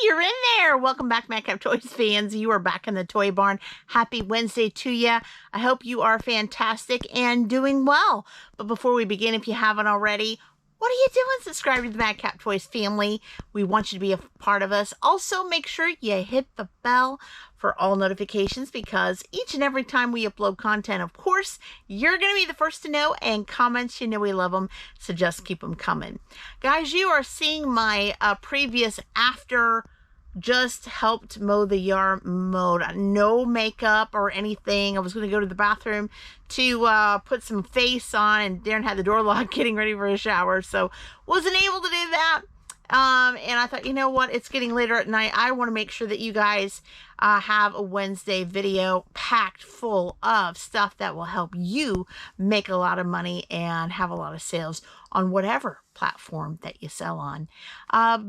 you're in there. Welcome back, Madcap Toys fans. You are back in the toy barn. Happy Wednesday to you. I hope you are fantastic and doing well. But before we begin, if you haven't already, what are you doing? Subscribe to the Madcap Toys family. We want you to be a part of us. Also, make sure you hit the bell for all notifications, because each and every time we upload content, of course, you're going to be the first to know, and comments, you know we love them, so just keep them coming. Guys, you are seeing my previous after just helped mow the yard mode. No makeup or anything. I was going to go to the bathroom to put some face on, and Daren had the door locked getting ready for a shower, so wasn't able to do that. And I thought, you know what, it's getting later at night. I want to make sure that you guys have a Wednesday video packed full of stuff that will help you make a lot of money and have a lot of sales on whatever platform that you sell on.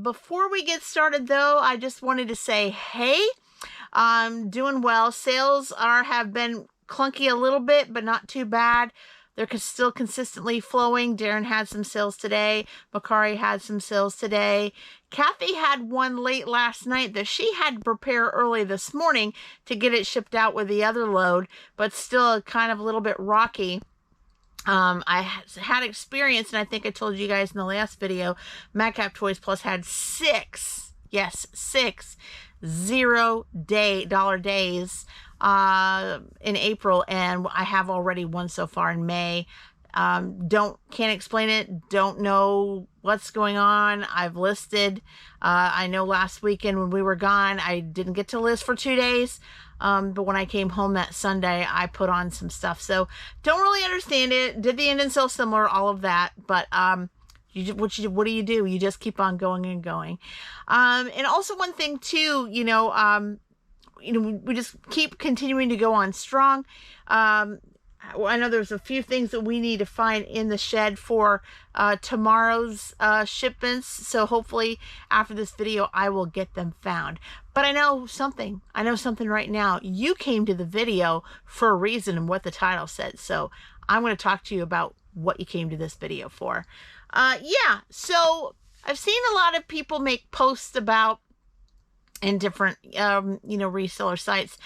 Before we get started though, I just wanted to say, hey, I'm doing well. Sales have been clunky a little bit, but not too bad. They're still consistently flowing. Daren had some sales today. Bakari had some sales today. Kathy had one late last night that she had to prepare early this morning to get it shipped out with the other load, but still kind of a little bit rocky. I had experience, and I think I told you guys in the last video, Madcap Toys Plus had 6 $0 days in April, and I have already one so far in May. Can't explain it, don't know what's going on. I've listed, I know last weekend when we were gone, I didn't get to list for 2 days, but when I came home that Sunday, I put on some stuff, so don't really understand it. Did the end and sell similar, all of that, but what do you do? You just keep on going and going. And also one thing too, we just keep continuing to go on strong. I know there's a few things that we need to find in the shed for tomorrow's shipments. So hopefully after this video, I will get them found. But I know something right now. You came to the video for a reason and what the title said. So I'm going to talk to you about what you came to this video for. Yeah, so I've seen a lot of people make posts about in different, reseller sites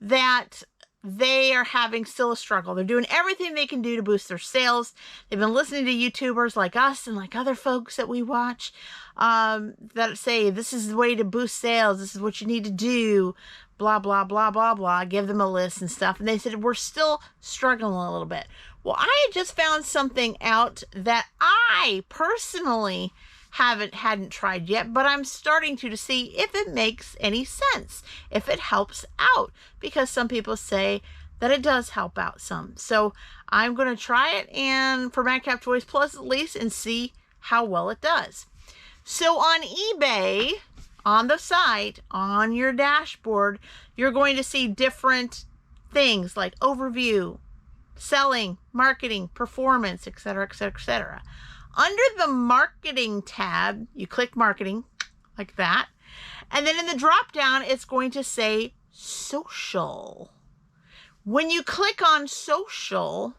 that they are having still a struggle. They're doing everything they can do to boost their sales. They've been listening to YouTubers like us and like other folks that we watch that say, this is the way to boost sales. This is what you need to do. Blah, blah, blah, blah, blah. Give them a list and stuff. And they said, we're still struggling a little bit. Well, I had just found something out that I personally hadn't tried yet, but I'm starting to see if it makes any sense, if it helps out, because some people say that it does help out some. So I'm going to try it, and for Madcap Toys Plus at least, and see how well it does. So on eBay, on the site, on your dashboard, you're going to see different things like overview, selling, marketing, performance, etc., etc., etc. Under the marketing tab, you click marketing like that. And then in the drop down, it's going to say social. When you click on social,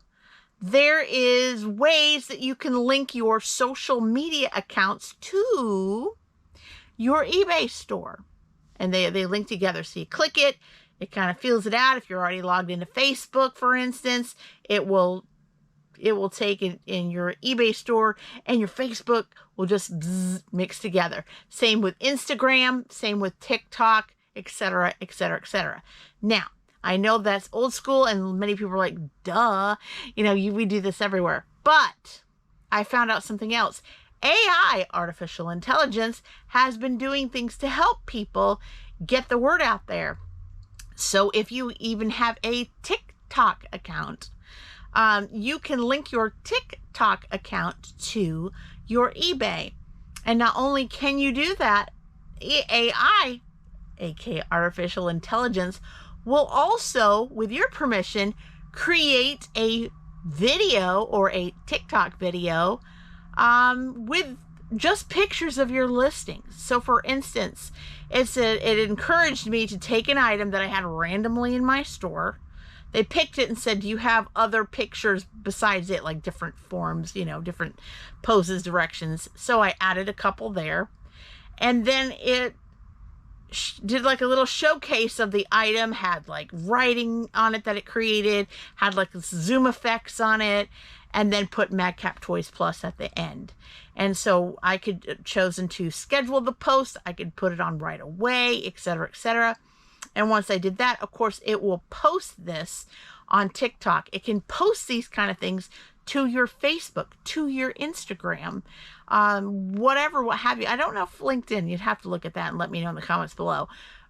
there is ways that you can link your social media accounts to your eBay store. And they link together. So you click it, it kind of fills it out. If you're already logged into Facebook, for instance, it will take it in your eBay store, and your Facebook will just mix together. Same with Instagram, same with TikTok, etc., etc., etc. Now, I know that's old school, and many people are like, duh, we do this everywhere. But I found out something else. AI, artificial intelligence, has been doing things to help people get the word out there. So if you even have a TikTok account, you can link your TikTok account to your eBay. And not only can you do that, AI, aka artificial intelligence, will also, with your permission, create a video or a TikTok video with just pictures of your listings. So for instance, it encouraged me to take an item that I had randomly in my store. They picked it and said, do you have other pictures besides it, like different forms, different poses, directions. So I added a couple there. And then it did like a little showcase of the item, had like writing on it that it created, had like zoom effects on it, and then put Madcap Toys Plus at the end. And so I could chosen to schedule the post, I could put it on right away, etc., etc. And once I did that, of course, it will post this on TikTok. It can post these kind of things to your Facebook, to your Instagram, whatever, what have you. I don't know if LinkedIn, you'd have to look at that and let me know in the comments below.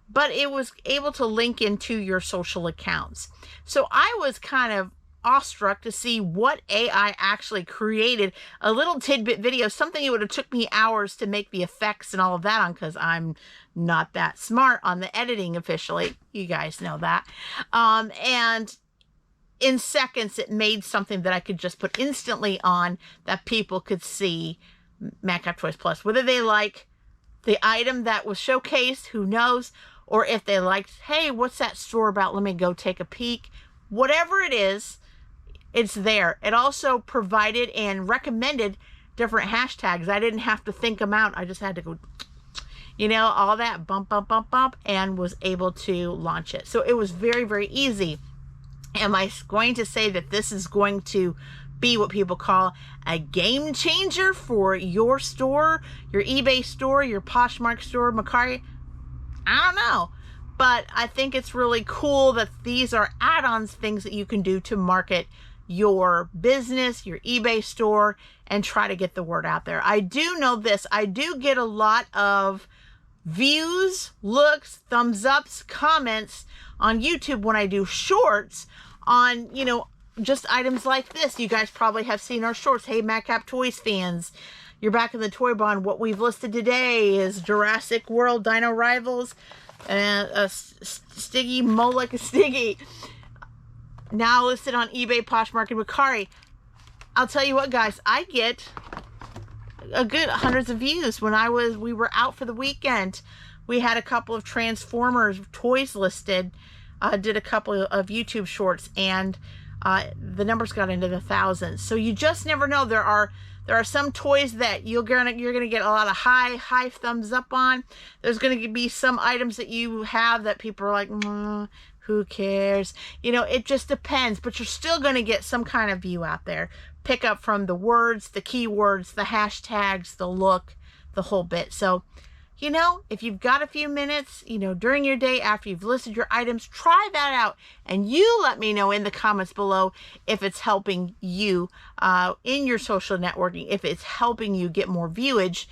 But it was able to link into your social accounts. So I was kind of awestruck to see what AI actually created. A little tidbit video, something it would have took me hours to make the effects and all of that on, because I'm not that smart on the editing officially. You guys know that. And in seconds, it made something that I could just put instantly on that people could see Madcap Toys Plus. Whether they like the item that was showcased, who knows, or if they liked, hey, what's that store about? Let me go take a peek. Whatever it is, it's there. It also provided and recommended different hashtags. I didn't have to think them out. I just had to go, you know, all that bump, bump, bump, bump, and was able to launch it. So it was very, very easy. Am I going to say that this is going to be what people call a game changer for your store, your eBay store, your Poshmark store, Mercari? I don't know. But I think it's really cool that these are add-ons, things that you can do to market your business, your eBay store, and try to get the word out there. I do know this. I do get a lot of views, looks, thumbs ups, comments on YouTube when I do shorts on, you know, just items like this. You guys probably have seen our shorts. Hey, Madcap Toys fans, you're back in the toy barn. What we've listed today is Jurassic World Dino Rivals and a Stiggy Mo Like a Stiggy. Now listed on eBay, Poshmark, and Mercari. I'll tell you what, guys, I get a good hundreds of views. When we were out for the weekend, we had a couple of Transformers toys listed, did a couple of YouTube shorts, and the numbers got into the thousands. So you just never know. There are some toys that you're gonna get a lot of high thumbs up on. There's gonna be some items that you have that people are like, who cares? You know, it just depends, but you're still gonna get some kind of view out there. Pick up from the words, the keywords, the hashtags, the look, the whole bit. So, you know, if you've got a few minutes, you know, during your day after you've listed your items, try that out. And you let me know in the comments below if it's helping you in your social networking, if it's helping you get more viewage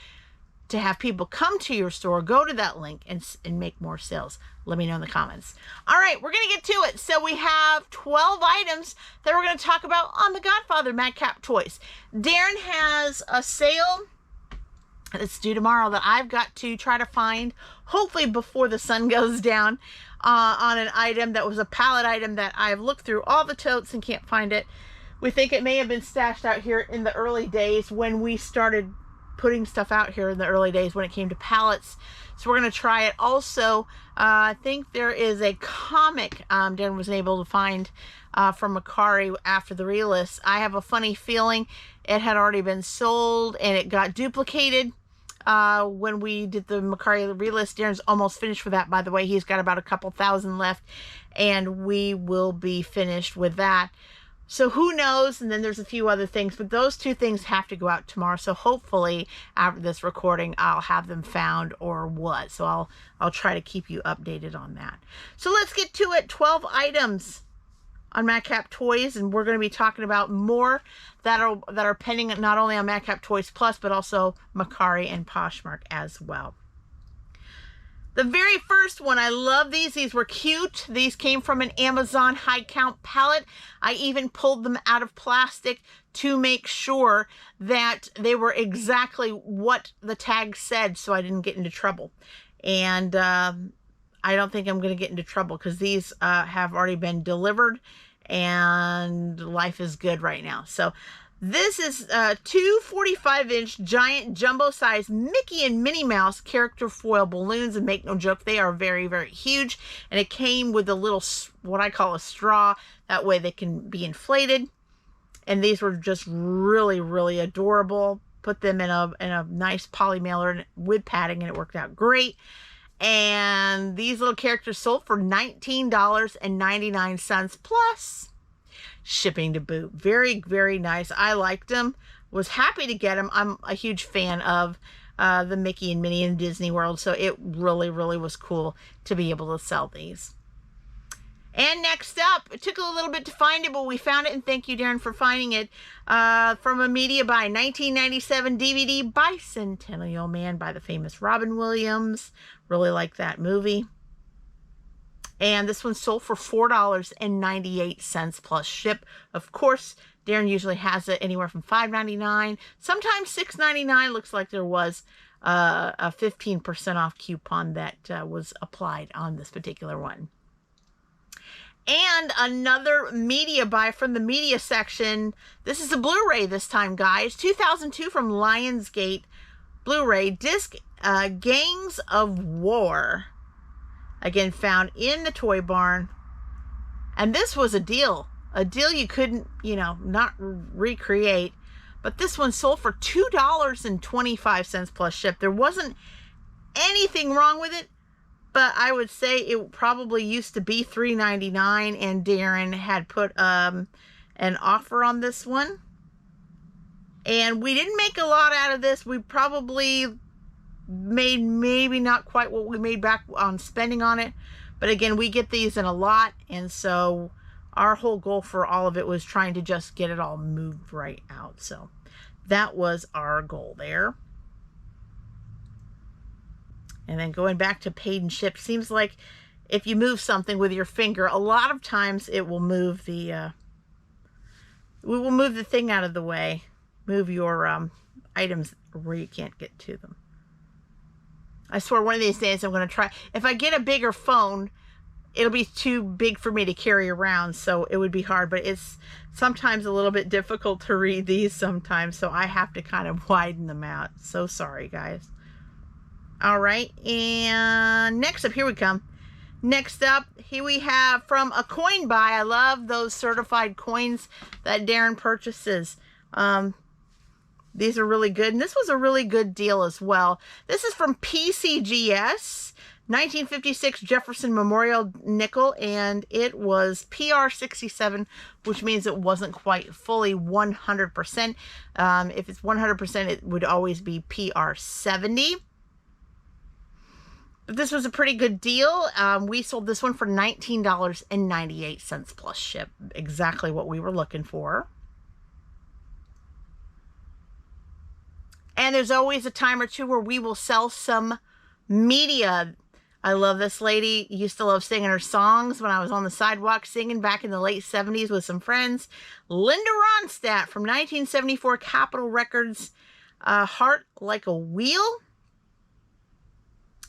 to have people come to your store, go to that link and make more sales. Let me know in the comments. All right, we're going to get to it. So we have 12 items that we're going to talk about on The Godfather, Madcap Toys. Daren has a sale it's due tomorrow that I've got to try to find, hopefully before the sun goes down, on an item that was a pallet item that I've looked through all the totes and can't find it. We think it may have been stashed out here in the early days when we started putting stuff out here in the early days when it came to pallets. So we're going to try it. Also, I think there is a comic Daren was able to find from Mercari after the relist. I have a funny feeling it had already been sold and it got duplicated when we did the Mercari relist. Daren's almost finished with that, by the way. He's got about a couple thousand left and we will be finished with that. So who knows? And then there's a few other things, but those two things have to go out tomorrow. So hopefully after this recording, I'll have them found or what. So I'll try to keep you updated on that. So let's get to it. 12 items on Madcap Toys, and we're going to be talking about more that are pending not only on Madcap Toys Plus, but also Mercari and Poshmark as well. The very first one, I love these. These were cute. These came from an Amazon high count pallet. I even pulled them out of plastic to make sure that they were exactly what the tag said so I didn't get into trouble. And I don't think I'm going to get into trouble because these have already been delivered and life is good right now. So this is two 45-inch giant jumbo size Mickey and Minnie Mouse character foil balloons, and make no joke, they are very, very huge. And it came with a little, what I call a straw, that way they can be inflated. And these were just really, really adorable. Put them in a nice poly mailer with padding and it worked out great. And these little characters sold for $19.99 plus shipping to boot. Very, very nice. I liked them. Was happy to get them. I'm a huge fan of the Mickey and Minnie in Disney World, so it really, really was cool to be able to sell these. And next up, it took a little bit to find it, but we found it, and thank you, Daren, for finding it. From a media buy, 1997 DVD, Bicentennial Man by the famous Robin Williams. Really like that movie. And this one sold for $4.98 plus ship. Of course, Daren usually has it anywhere from $5.99, sometimes $6.99. Looks like there was a 15% off coupon that was applied on this particular one. And another media buy from the media section. This is a Blu-ray this time, guys. 2002 from Lionsgate Blu-ray disc, Gangs of War. Again, found in the toy barn. And this was a deal. A deal you couldn't, not recreate. But this one sold for $2.25 plus ship. There wasn't anything wrong with it, but I would say it probably used to be $3.99, and Daren had put an offer on this one. And we didn't make a lot out of this. We probably made maybe not quite what we made back on spending on it. But again, we get these in a lot, and so our whole goal for all of it was trying to just get it all moved right out. So that was our goal there. And then going back to paid and shipped, seems like if you move something with your finger, a lot of times it will move the we will move the thing out of the way, move your items where you can't get to them. I swear one of these days I'm going to try. If I get a bigger phone, it'll be too big for me to carry around, so it would be hard. But it's sometimes a little bit difficult to read these sometimes, so I have to kind of widen them out. So sorry, guys. All right, and next up, here we come. Next up, here we have from a coin buy. I love those certified coins that Daren purchases. These are really good, and this was a really good deal as well. This is from PCGS, 1956 Jefferson Memorial Nickel, and it was PR 67, which means it wasn't quite fully 100%. If it's 100%, it would always be PR 70. But this was a pretty good deal. We sold this one for $19.98 plus ship. Exactly what we were looking for. And there's always a time or two where we will sell some media. I love this lady. Used to love singing her songs when I was on the sidewalk singing back in the late 70s with some friends. Linda Ronstadt from 1974 Capitol Records, Heart Like a Wheel.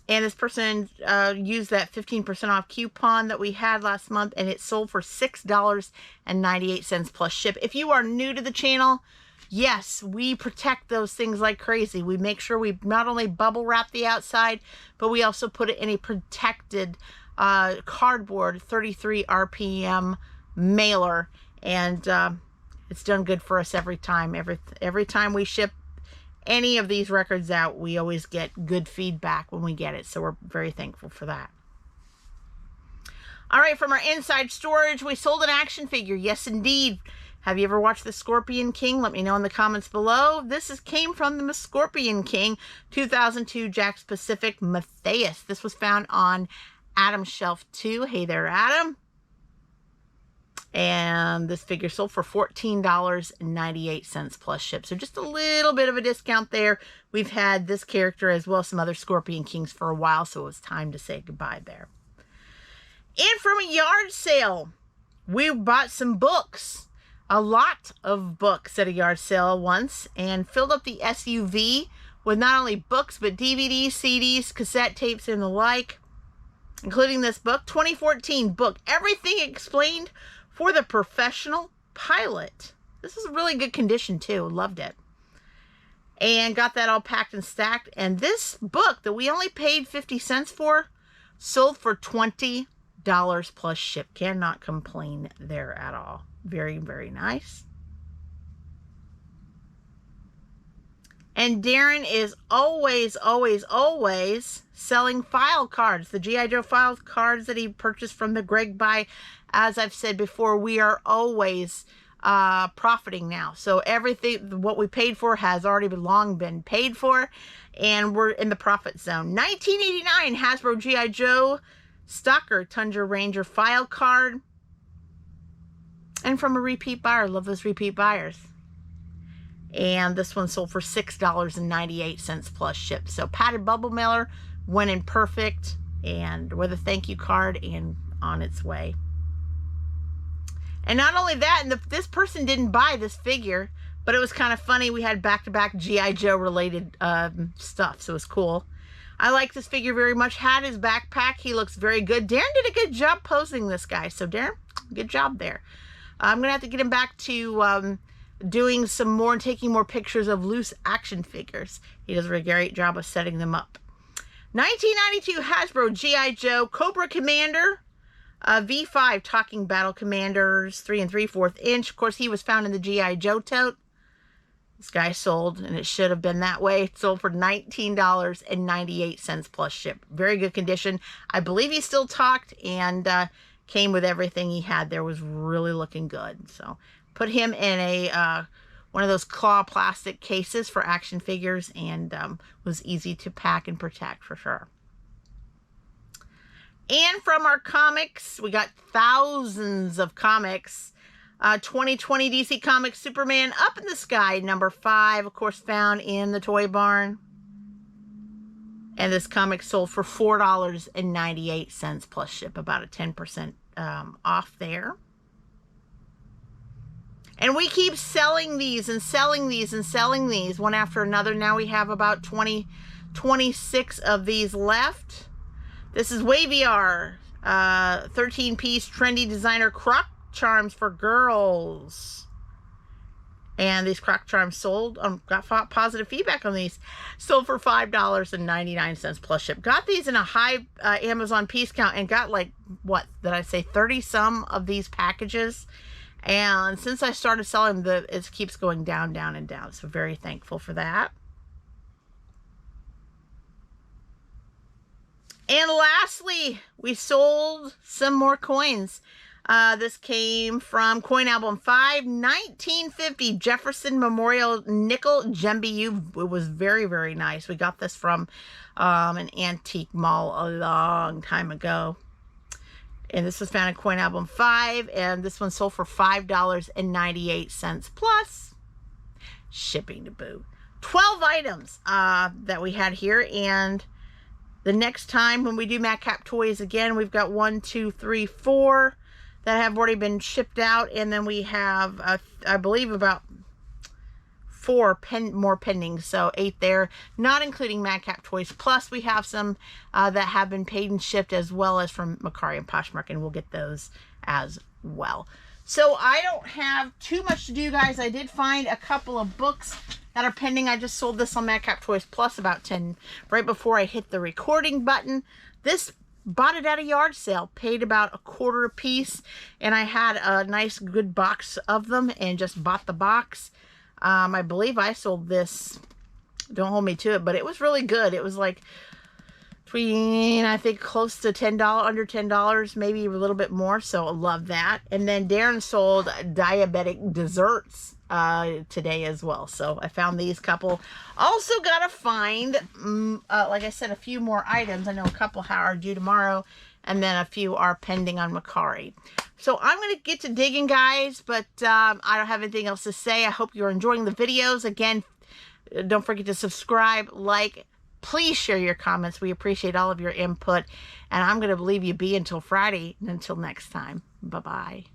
And this person used that 15% off coupon that we had last month, and it sold for $6.98 plus ship. If you are new to the channel, yes, we protect those things like crazy. We make sure we not only bubble wrap the outside, but we also put it in a protected cardboard 33 RPM mailer. And it's done good for us every time. Every time we ship any of these records out, we always get good feedback when we get it. So we're very thankful for that. All right, from our inside storage, we sold an action figure. Yes, indeed. Have you ever watched The Scorpion King? Let me know in the comments below. This came from the Scorpion King 2002 Jakks Pacific Matthias. This was found on Adam's Shelf 2. Hey there, Adam. And this figure sold for $14.98 plus ship. So just a little bit of a discount there. We've had this character as well as some other Scorpion Kings for a while, so it was time to say goodbye there. And from a yard sale, we bought some books. A lot of books at a yard sale once, and filled up the SUV with not only books, but DVDs, CDs, cassette tapes, and the like, including this book, 2014 book, Everything Explained for the Professional Pilot. This is a really good condition too. Loved it. And got that all packed and stacked. And this book that we only paid 50 cents for sold for $20 plus ship. Cannot complain there at all. Very, very nice. And Daren is always, always, always selling file cards. The G.I. Joe file cards that he purchased from the Greg Buy. As I've said before, we are always profiting now. So everything, what we paid for has already long been paid for. And we're in the profit zone. 1989 Hasbro G.I. Joe Stalker Tundra Ranger file card. And from a repeat buyer. Love those repeat buyers. And this one sold for $6.98 plus ship. So padded bubble mailer, went in perfect, and with a thank you card, and on its way. And not only that, and this person didn't buy this figure, but it was kind of funny. We had back-to-back G.I. Joe related stuff, so it was cool. I like this figure very much. Had his backpack. He looks very good. Daren did a good job posing this guy. So Daren, good job there. I'm going to have to get him back to doing some more and taking more pictures of loose action figures. He does a great job of setting them up. 1992 Hasbro G.I. Joe Cobra Commander V5 Talking Battle Commanders 3 3/4 inch. Of course, he was found in the G.I. Joe tote. This guy sold, and it should have been that way. It sold for $19.98 plus ship. Very good condition. I believe he still talked and came with everything he had there. Was really looking good. So put him in a one of those claw plastic cases for action figures, and was easy to pack and protect for sure. And from our comics, we got thousands of comics. 2020 DC Comics Superman Up in the Sky, number 5, of course, found in the Toy Barn. And this comic sold for $4.98 plus ship, about a 10% off there. And we keep selling these and selling these and selling these one after another. Now we have about 26 of these left. This is Waviar, 13-piece trendy designer croc charms for girls. And these croc charms sold, got positive feedback on these, sold for $5.99 plus ship. Got these in a high Amazon piece count and got like, what did I say, 30 some of these packages. And since I started selling them, it keeps going down, down, and down. So very thankful for that. And lastly, we sold some more coins. This came from Coin Album 5, 1950 Jefferson Memorial Nickel Gembu. It was very, very nice. We got this from an antique mall a long time ago. And this was found in Coin Album 5, and this one sold for $5.98 plus shipping to boot. 12 items that we had here, and the next time when we do Madcap Toys again, we've got 1, 2, 3, 4 that have already been shipped out, and then we have, I believe, about 4 more pending, so 8 there, not including Madcap Toys. Plus, we have some that have been paid and shipped, as well as from Macari and Poshmark, and we'll get those as well. So I don't have too much to do, guys. I did find a couple of books that are pending. I just sold this on Madcap Toys Plus about 10 right before I hit the recording button. This bought it at a yard sale, paid about $1/4 a piece, and I had a nice good box of them and just bought the box. I believe I sold this, don't hold me to it, but it was really good. It was like between, I think, close to $10, under $10, maybe a little bit more, so I love that. And then Daren sold diabetic desserts today as well, so I found these couple. Also got to find, like I said, a few more items. I know a couple are due tomorrow, and then a few are pending on Macari. So I'm going to get to digging, guys, but I don't have anything else to say. I hope you're enjoying the videos. Again, don't forget to subscribe, like, please share your comments. We appreciate all of your input, and I'm going to leave you be until Friday. Until next time, bye-bye.